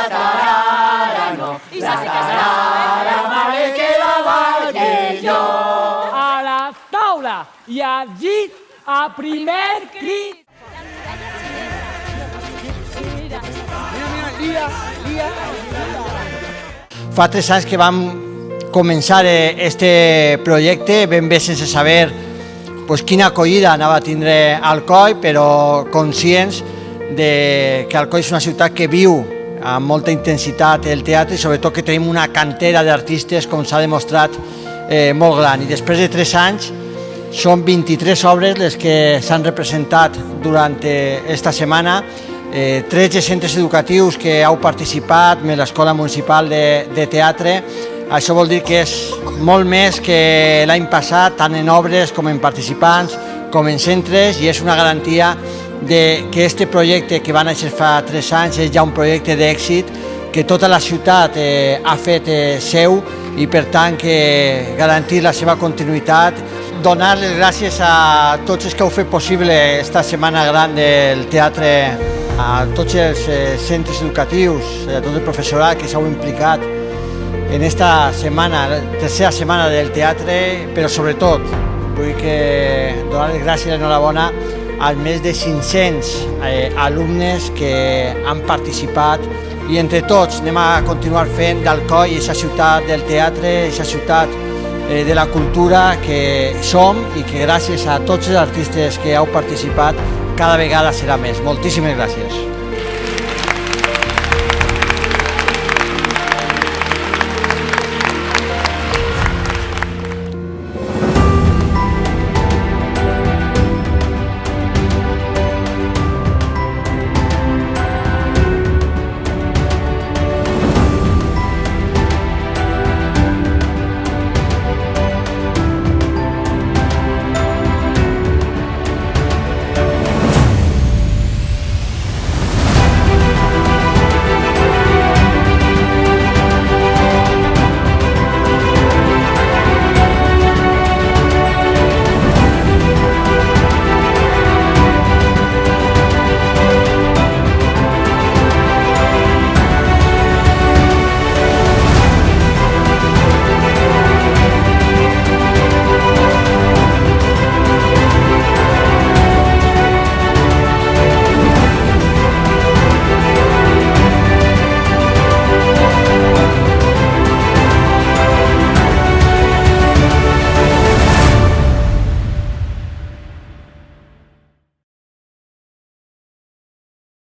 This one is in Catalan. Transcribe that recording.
tarara no, la tarara mare que la balle jo. A la taula i al llit a primer crit. Fa 3 anys que vam començar este projecte, ben bé sense saber quina acollida anava a tindre Alcoi, però conscients que Alcoi és una ciutat que viu amb molta intensitat el teatre i sobretot que tenim una cantera d'artistes, com s'ha demostrat, molt gran. I després de 3 anys són 23 obres les que s'han representat durant esta setmana, 13 centres educatius que heu participat, més l'Escola Municipal de Teatre. Això vol dir que és molt més que l'any passat, tant en obres com en participants, com en centres, i és una garantia que este projecte que va néixer fa 3 anys és ja un projecte d'èxit que tota la ciutat ha fet seu i per tant que garantir la seva continuïtat. Donar les gràcies a tots els que heu fet possible esta setmana gran del teatre, a tots els centres educatius, a tot el professorat que s'heu implicat en esta setmana, tercera setmana del teatre, però sobretot vull donar les gràcies i l'enhorabona als més de 500 alumnes que han participat i entre tots anem a continuar fent d'Alcoi aquesta ciutat del teatre, aquesta ciutat de la cultura que som i que gràcies a tots els artistes que heu participat cada vegada serà més. Moltíssimes gràcies.